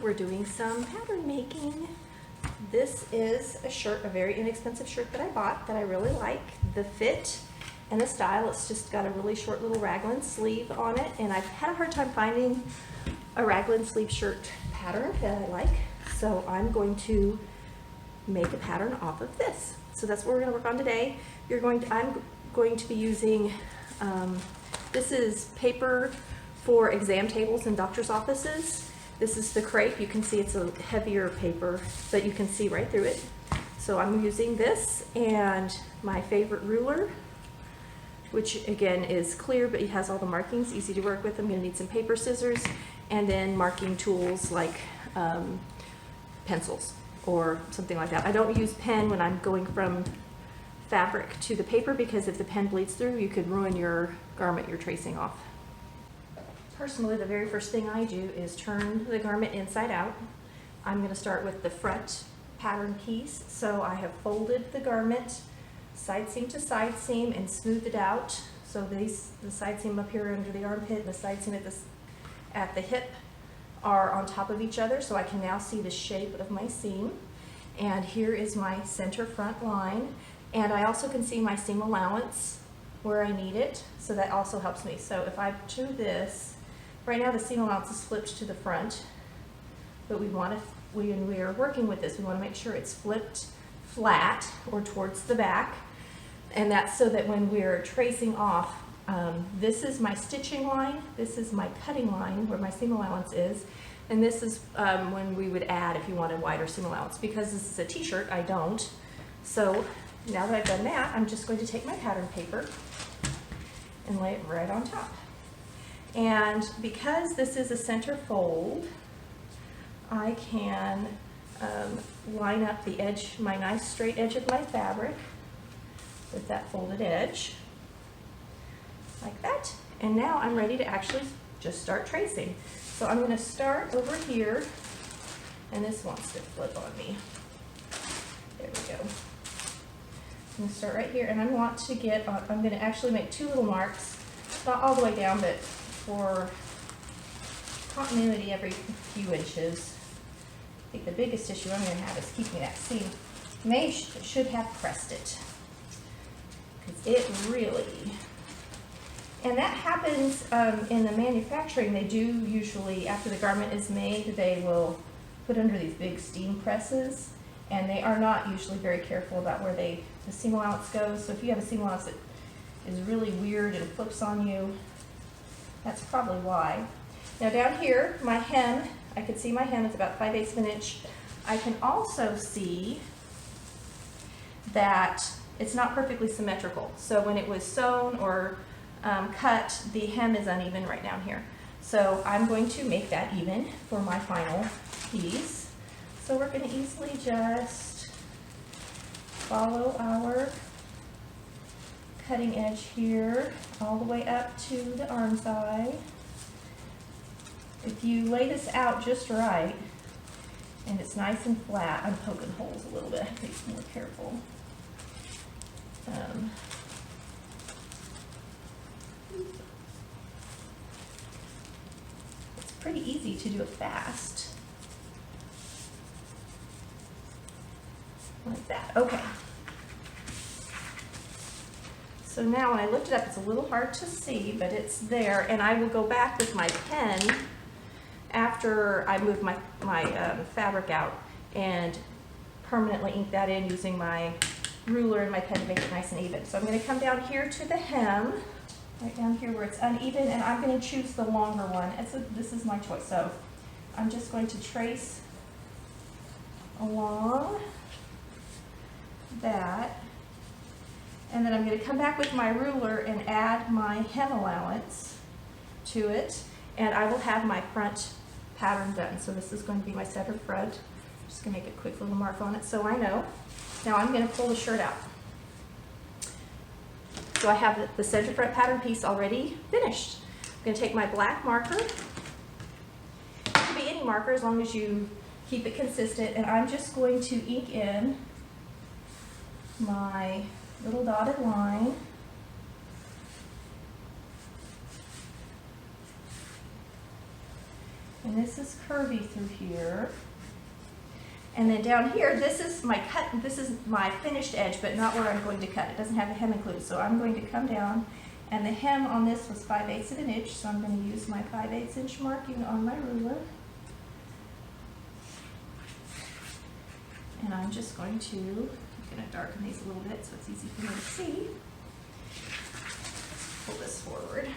we're doing some pattern making. This is a shirt, a very inexpensive shirt that I bought that I really like. The fit and the style, it's just got a really short little raglan sleeve on it, and I've had a hard time finding a raglan sleeve shirt pattern that I like. So I'm going to make a pattern off of this. So that's what we're going to work on today. I'm going to be using, this is paper for exam tables in doctor's offices. This is the crepe. You can see it's a heavier paper, but you can see right through it. So I'm using this and my favorite ruler, which again is clear, but it has all the markings, easy to work with. I'm going to need some paper scissors and then marking tools like pencils or something like that. I don't use pen when I'm going from fabric to the paper, because if the pen bleeds through, you could ruin your garment you're tracing off. Personally, the very first thing I do is turn the garment inside out. I'm going to start with the front pattern piece. So I have folded the garment side seam to side seam and smoothed it out. So the side seam up here under the armpit and the side seam at the hip are on top of each other, so I can now see the shape of my seam. And here is my center front line. And I also can see my seam allowance where I need it, so that also helps me. So if I do this, right now the seam allowance is flipped to the front, but when we are working with this, we want to make sure it's flipped flat or towards the back. And that's so that when we're tracing off, this is my stitching line, this is my cutting line where my seam allowance is, and this is when we would add if you want a wider seam allowance. Because this is a t-shirt, I don't. So now that I've done that, I'm just going to take my pattern paper and lay it right on top. And because this is a center fold, I can line up the edge, my nice straight edge of my fabric with that folded edge, like that. And now I'm ready to actually just start tracing. So I'm going to start over here, and this wants to flip on me. There we go. I'm going to start right here, and I want to get, I'm going to actually make two little marks, not all the way down, but for continuity every few inches. I think the biggest issue I'm going to have is keeping that seam. Should have pressed it, because it really, and that happens in the manufacturing. They do usually, after the garment is made, they will put under these big steam presses, and they are not usually very careful about where the seam allowance goes. So if you have a seam allowance that is really weird and flips on you, that's probably why. Now down here, my hem, I can see my hem is about 5/8 of an inch. I can also see that it's not perfectly symmetrical. So when it was sewn or cut, the hem is uneven right down here. So I'm going to make that even for my final piece. So we're going to easily just follow our cutting edge here all the way up to the arm side. If you lay this out just right and it's nice and flat, I'm poking holes a little bit, I have to be more careful. It's pretty easy to do it fast. Like that. Okay. So now when I lift it up, it's a little hard to see, but it's there, and I will go back with my pen after I move my fabric out and permanently ink that in using my ruler and my pen to make it nice and even. So I'm going to come down here to the hem, right down here where it's uneven, and I'm going to choose the longer one. This is my choice. So I'm just going to trace along that, and then I'm going to come back with my ruler and add my hem allowance to it, and I will have my front pattern done. So this is going to be my center front. I'm just going to make a quick little mark on it so I know. Now I'm going to pull the shirt out. So I have the center front pattern piece already finished. I'm going to take my black marker. It can be any marker as long as you keep it consistent, and I'm just going to ink in my little dotted line. And this is curvy through here. And then down here, this is my finished edge, but not where I'm going to cut. It doesn't have the hem included, so I'm going to come down, and the hem on this was 5/8 of an inch, so I'm going to use my 5/8 inch marking on my ruler. And I'm just going to darken these a little bit so it's easy for me to see. Pull this forward.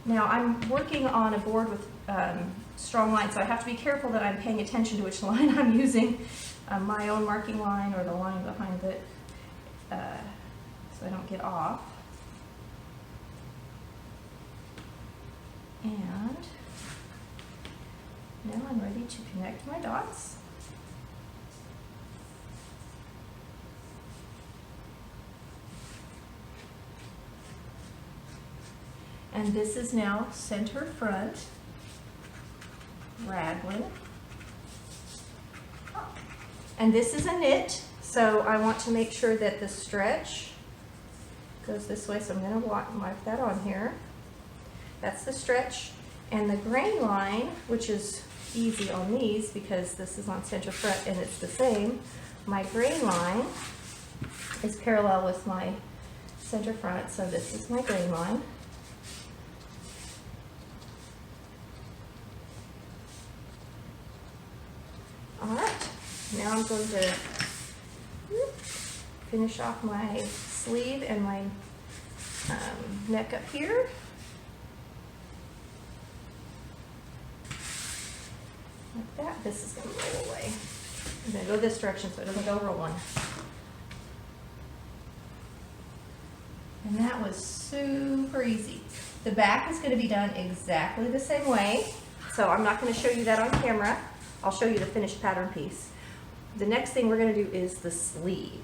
Now I'm working on a board with strong lines, so I have to be careful that I'm paying attention to which line I'm using, my own marking line or the line behind it, so I don't get off. And now I'm ready to connect my dots. And this is now center front, raglan. And this is a knit, so I want to make sure that the stretch goes this way, so I'm going to mark that on here. That's the stretch. And the grain line, which is easy on these because this is on center front and it's the same, my grain line is parallel with my center front, so this is my grain line. All right, now I'm going to finish off my sleeve and my neck up here. Like that. This is going to roll away. I'm going to go this direction so it doesn't go rolling. And that was super easy. The back is going to be done exactly the same way, so I'm not going to show you that on camera. I'll show you the finished pattern piece. The next thing we're going to do is the sleeve.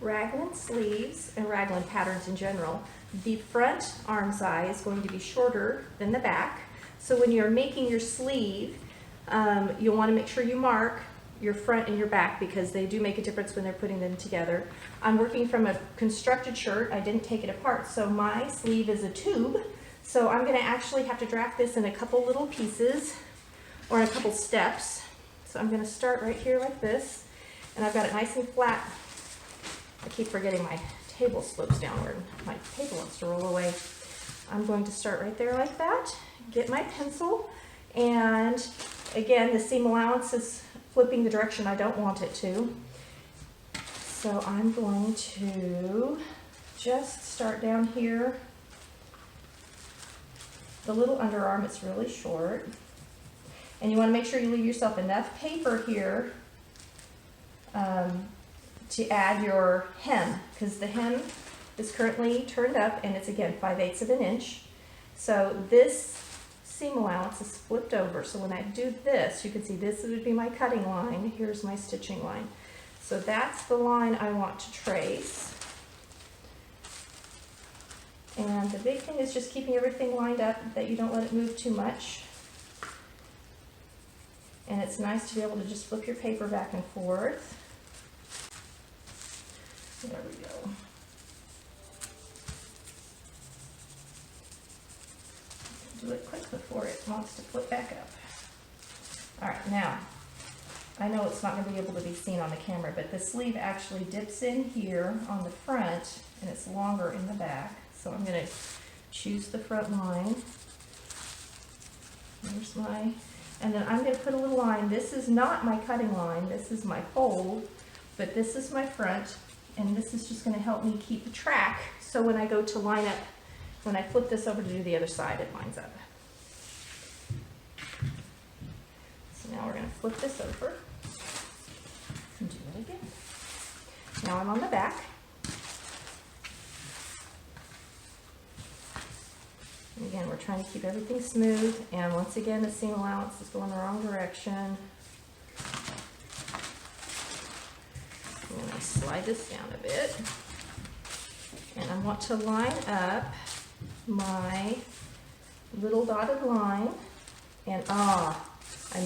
Raglan sleeves and raglan patterns in general, the front arm size is going to be shorter than the back. So when you're making your sleeve, you'll want to make sure you mark your front and your back because they do make a difference when they're putting them together. I'm working from a constructed shirt. I didn't take it apart, so my sleeve is a tube. So I'm going to actually have to draft this in a couple little pieces or in a couple steps. So I'm going to start right here like this, and I've got it nice and flat. I keep forgetting my table slopes downward. My paper wants to roll away. I'm going to start right there like that, get my pencil, and again, the seam allowance is flipping the direction I don't want it to. So I'm going to just start down here. The little underarm is really short. And you want to make sure you leave yourself enough paper here to add your hem, because the hem is currently turned up and it's again 5/8 of an inch. So this seam allowance is flipped over. So when I do this, you can see this would be my cutting line. Here's my stitching line. So that's the line I want to trace. And the big thing is just keeping everything lined up, that you don't let it move too much. And it's nice to be able to just flip your paper back and forth. There we go. Do it quick before it wants to flip back up. All right, now, I know it's not going to be able to be seen on the camera, but the sleeve actually dips in here on the front, and it's longer in the back. So I'm going to choose the front line. Here's my... And then I'm going to put a little line. This is not my cutting line. This is my fold, but this is my front, and this is just going to help me keep track. So when I go to line up, when I flip this over to do the other side, it lines up. So now we're going to flip this over and do it again. Now I'm on the back. And again, we're trying to keep everything smooth, and once again, the seam allowance is going the wrong direction. I'm going to slide this down a bit, and I want to line up my little dotted line, and I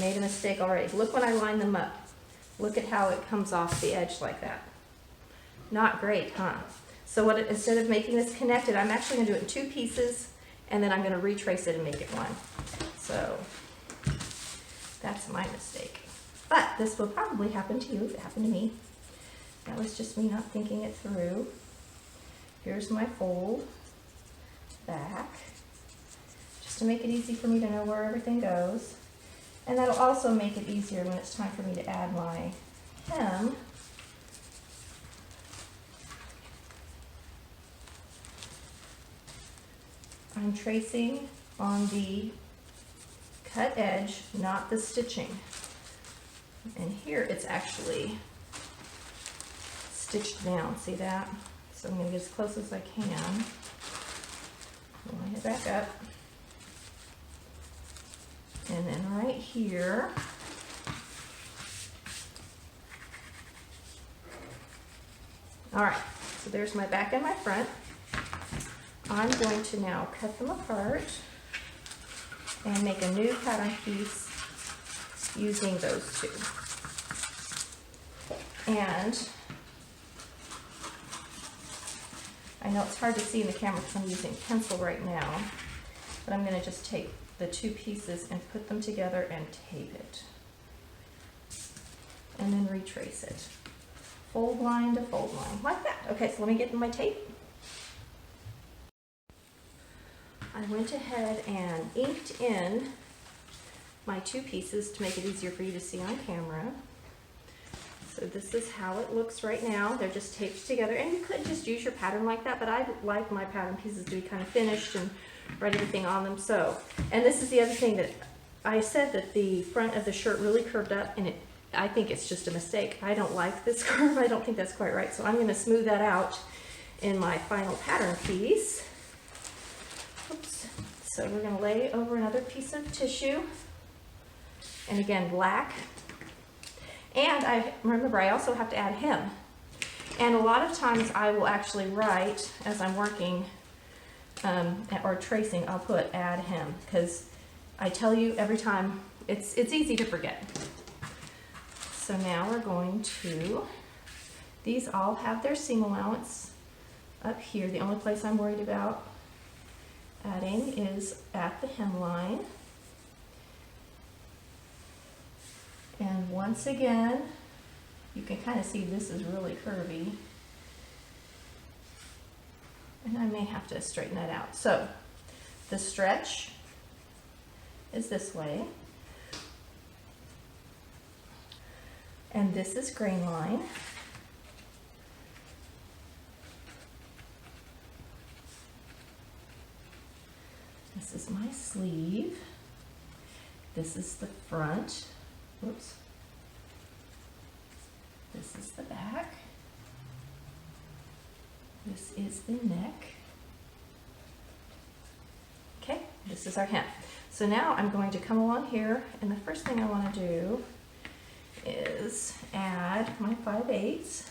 made a mistake already. Look when I line them up. Look at how it comes off the edge like that. Not great, huh? So instead of making this connected, I'm actually gonna do it in 2 pieces, and then I'm gonna retrace it and make it 1. So that's my mistake. But this will probably happen to you if it happened to me. That was just me not thinking it through. Here's my fold back, just to make it easy for me to know where everything goes. And that'll also make it easier when it's time for me to add my hem. I'm tracing on the cut edge, not the stitching. And here it's actually stitched down, see that? So I'm going to get as close as I can. Line it back up. And then right here, all right, so there's my back and my front. I'm going to now cut them apart and make a new pattern piece using those 2. And I know it's hard to see in the camera because I'm using pencil right now, but I'm going to just take the 2 pieces and put them together and tape it. And then retrace it. Fold line to fold line, like that. Okay, so let me get my tape. I went ahead and inked in my 2 pieces to make it easier for you to see on camera. So this is how it looks right now. They're just taped together, and you could just use your pattern like that, but I like my pattern pieces to be kind of finished and write everything on them. So, and this is the other thing that I said, that the front of the shirt really curved up, and I think it's just a mistake. I don't like this curve. I don't think that's quite right. So I'm going to smooth that out in my final pattern piece. Oops. So we're going to lay over another piece of tissue, and again, black. And I remember I also have to add hem. And a lot of times I will actually write as I'm working or tracing, I'll put add hem, because I tell you every time it's easy to forget. So now we're going to, these all have their seam allowance up here. The only place I'm worried about adding is at the hemline. And once again, you can kind of see this is really curvy. And I may have to straighten that out. So the stretch is this way. And this is grain line. This is my sleeve. This is the front. Oops. This is the back. This is the neck. Okay, this is our hem. So now I'm going to come along here, and the first thing I want to do is add my 5/8.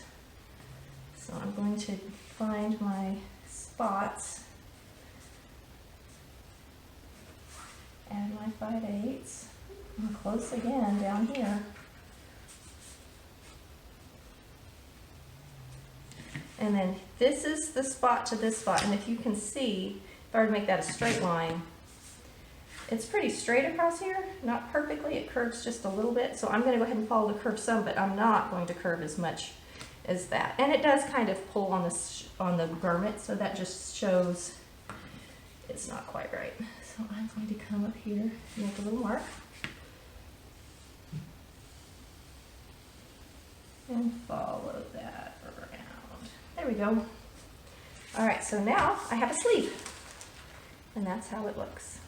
So I'm going to find my spots, add my 5/8. I'm close again down here. And then this is the spot to this spot, and if you can see, if I were to make that a straight line, it's pretty straight across here, not perfectly, it curves just a little bit, so I'm going to go ahead and follow the curve some, but I'm not going to curve as much as that. And it does kind of pull on the garment, so that just shows it's not quite right. So I'm going to come up here and make a little mark. And follow that around. There we go. All right, so now I have a sleeve, and that's how it looks.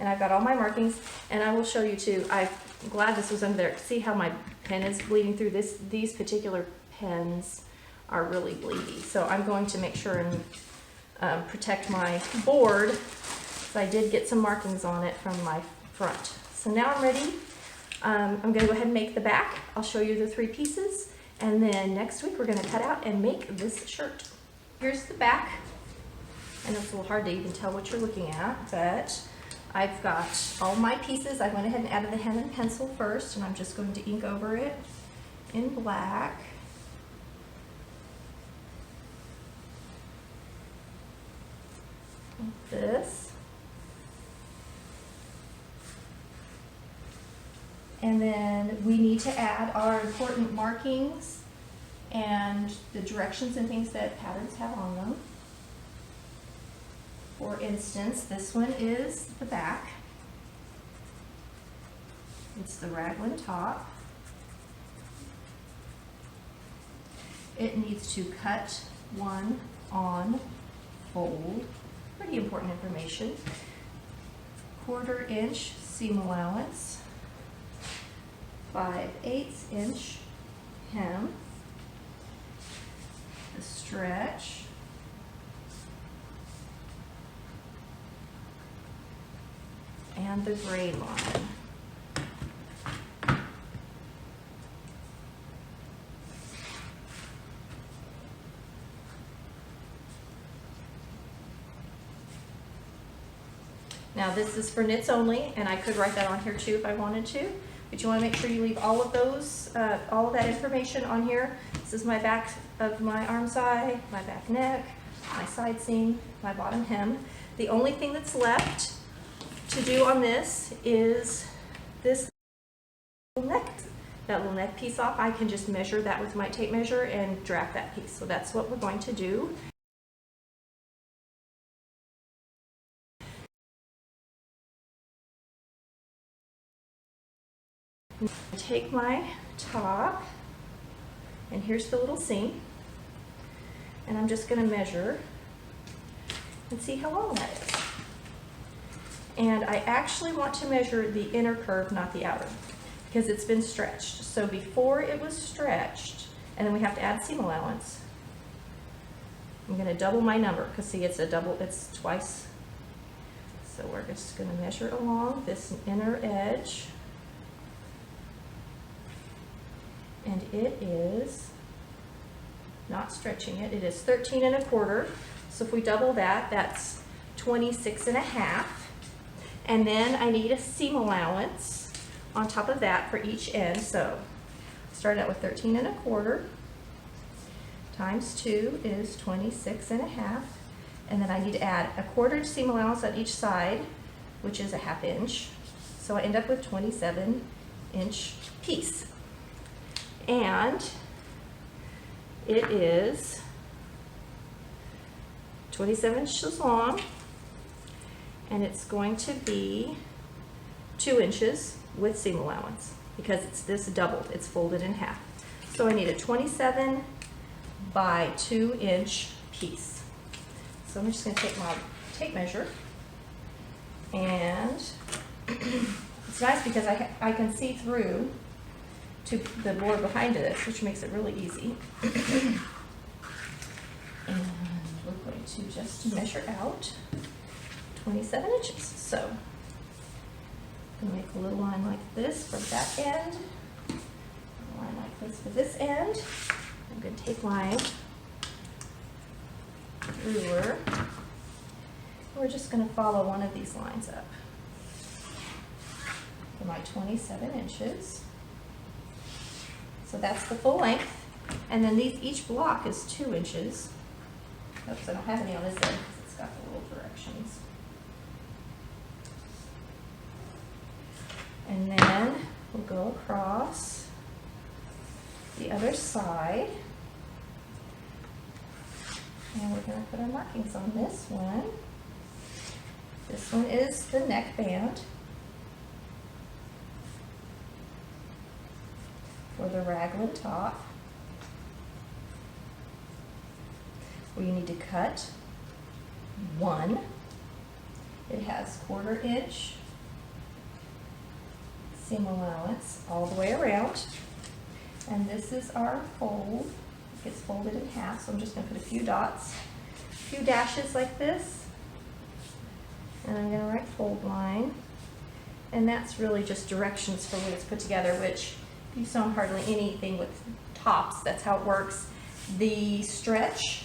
And I've got all my markings, and I will show you too. I'm glad this was under there. See how my pen is bleeding through this? These particular pens are really bleedy. So I'm going to make sure and protect my board, because I did get some markings on it from my front. So now I'm ready. I'm going to go ahead and make the back. I'll show you the 3 pieces, and then next week we're going to cut out and make this shirt. Here's the back. I know it's a little hard to even tell what you're looking at, but I've got all my pieces. I went ahead and added the hem and pencil first, and I'm just going to ink over it in black. this. And then we need to add our important markings and the directions and things that patterns have on them. For instance, this one is the back. It's the raglan top. It needs to cut one on fold. Pretty important information. 1/4 inch seam allowance. 5/8 inch hem. The stretch. And the gray line. Now this is for knits only, and I could write that on here too if I wanted to, but you want to make sure you leave all of those, all of that information on here. This is my back of my arm side, my back neck, my side seam, my bottom hem. The only thing that's left to do on this is this little neck, that little neck piece off. I can just measure that with my tape measure and draft that piece. So that's what we're going to do. I take my top, and here's the little seam, and I'm just going to measure and see how long that is. And I actually want to measure the inner curve, not the outer, because it's been stretched. So before it was stretched, and then we have to add seam allowance, I'm going to double my number, because see, it's a double, it's twice. So we're just going to measure along this inner edge. And it is, not stretching it, it is 13 1/4. So if we double that, that's 26 1/2. And then I need a seam allowance on top of that for each end. So start out with 13 1/4 times 2 is 26 1/2. And then I need to add a 1/4 inch seam allowance on each side, which is a 1/2 inch. So I end up with 27 inch piece. And it is 27 inches long, and it's going to be 2 inches with seam allowance because it's this doubled, it's folded in half. So I need a 27 by 2 inch piece. So I'm just going to take my tape measure, and it's nice because I can see through to the board behind it, which makes it really easy. And we're going to just measure out 27 inches. So I'm going to make a little line like this for that end, a line like this for this end. I'm going to take my ruler. We're just going to follow one of these lines up for my 27 inches. So that's the full length, and then each block is 2 inches. Oops, I don't have any on this end because it's got the little directions. And then we'll go across the other side, and we're going to put our markings on this one. This one is the neckband for the raglan top, where you need to cut 1. It has 1/4 inch seam allowance all the way around, and this is our fold. It gets folded in half, so I'm just going to put a few dots, a few dashes like this, and I'm going to write fold line, and that's really just directions for when it's put together, which you sew hardly anything with tops, that's how it works. The stretch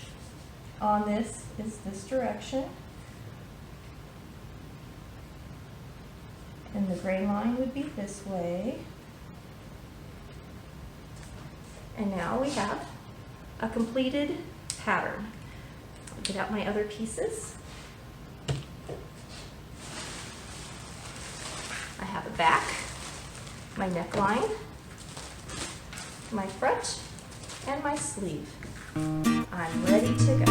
on this is this direction, and the gray line would be this way. And now we have a completed pattern. I'll get out my other pieces. my neckline, my front, and my sleeve. I'm ready to go.